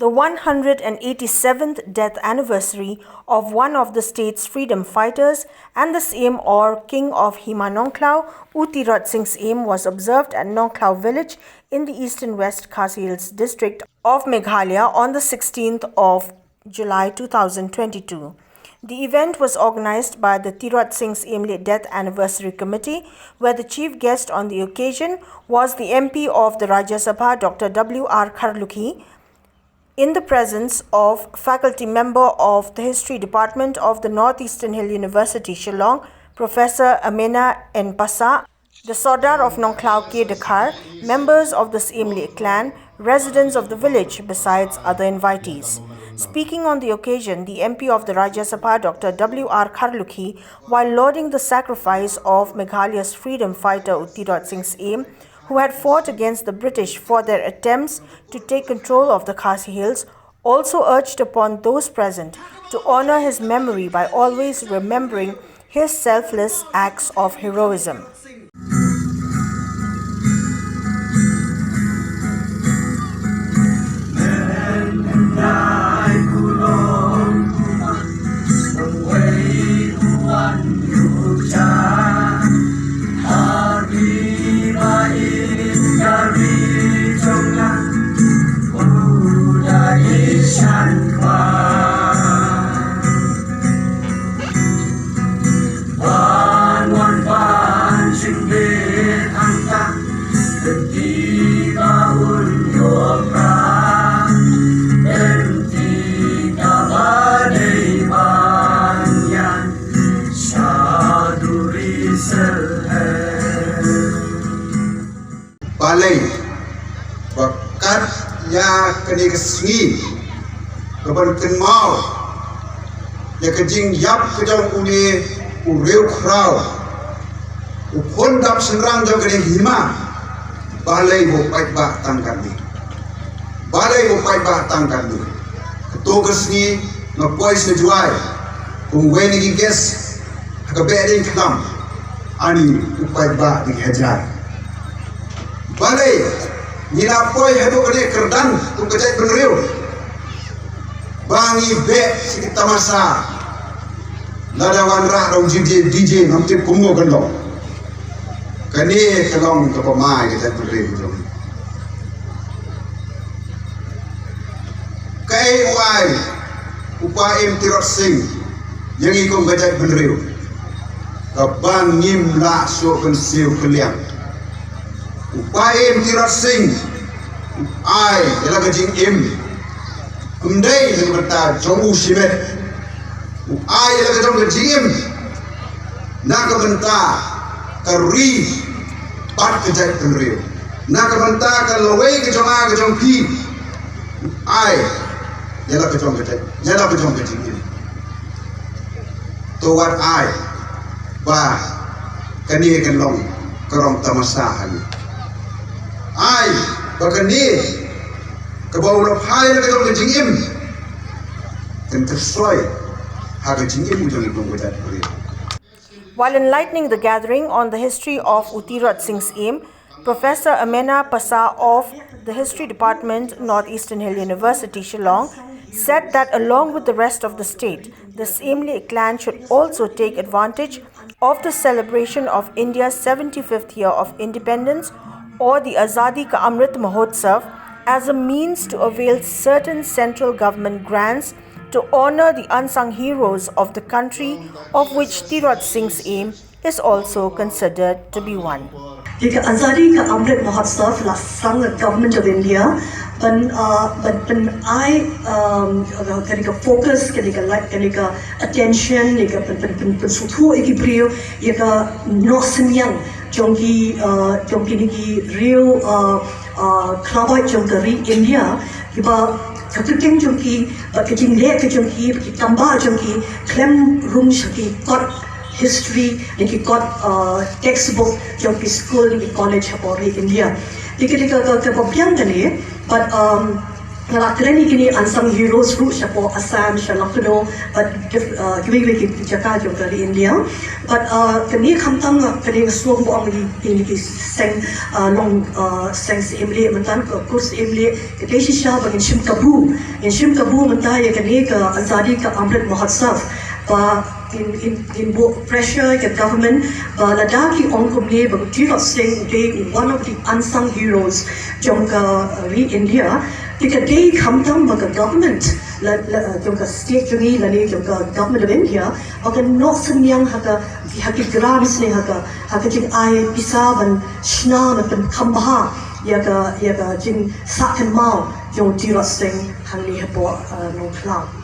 the 187th death anniversary of one of the state's freedom fighters and the Syiem or King of Hima Nongkhlaw, Tirot Sing Syiem, was observed at Nongkhlaw village in the eastern West Khasi Hills district of Meghalaya on the 16th of July 2022. The event was organized by the Tirot Sing Syiemlieh Death Anniversary Committee, where the chief guest on the occasion was the MP of the Rajya Sabha, Dr. W R Kharlukhi, in the presence of faculty member of the History Department of the Northeastern Hill University, Shillong, Professor Amena and Passah, the Sordar of Nongkhlaw Dkhar, members of the Syiemlieh clan, residents of the village, besides other invitees. Speaking on the occasion, the MP of the Rajya Sabha, Dr. W R Kharlukhi, while lauding the sacrifice of Meghalaya's freedom fighter Tirot Sing Syiem, who had fought against the British for their attempts to take control of the Khasi Hills, also urged upon those present to honor his memory by always remembering his selfless acts of heroism. Balai bakat ya kini kesni keban kenmau ya kejing yap kejong uni ureu krau upon dap senrang jong kini hima balai bopai ba tangkan ni balai bopai ba tangkan ni ketua kesni ngapoi sejuai pungwen ni ges kabeding kelam ani upai ba di hajar balai nila poi hadu kene kerdan tu kejai benriu bangi be sikit tamasa ladawan rah dong DJ namti kumu kendo kani kelong ke pemai kejai benriu jom kai wai upaim Tirot Sing yang ikut kejai benriu kaban ngim la so kan siu keliang upaim Tirot Sing ai ela kejing im kumdai le berta jong usimet ai ela kejong kejing im nak benta kari pat kejai penriu nak benta ka lawai kejong pi ai ela kejong kejing im to wat ai ba kani kan long kerong tamasa hani ai bagani kebau lepai le kejong kejing im kan tersoy ha kejing im ujung ibung kejat beri. While enlightening the gathering on the history of Tirot Sing Syiem, Professor Amena Passah of the History Department, Northeastern Hill University, Shillong, said that along with the rest of the state, the Syiemlieh clan should also take advantage of the celebration of India's 75th year of independence, or the Azadi Ka Amrit Mahotsav, as a means to avail certain central government grants to honor the unsung heroes of the country, of which Tirot Sing Syiem is also considered to be one. The Azadi Ka Amrit Mahotsav last sung the government of India, but I focus, attention, sutu ikibrio, nosemyang, jongi real klabai jongari India, Kakeng jongki, kejing le kejongki, tambah jongki, klem room shaki got history, niki got textbook jongki school niki college habori India. Dikit ke papiang tadi, but Ngalakilani kini unsung heroes ru siapo Assam, Shillong, but giveaway ki Jakarta jong kali India. But kini kamtam kini suang boang ini ki seng long seng Syiemlieh mentan ke kurs Syiemlieh ke Deshisha bagi Shim Kabu mentan ya kini ke Azadi ke Amrit Mahotsav ba in pressure ke government ba ladaki ongkom ni ba Tirot Sing Syiem one of the unsung heroes jong ka India because they come down by the government, the state jungi, the government of India, but not some young haka grants ne haka jing ai pisab and shnam and kambaha yaga jing sakan mau yung Tirot Sing hangli hapo Nongkhlaw.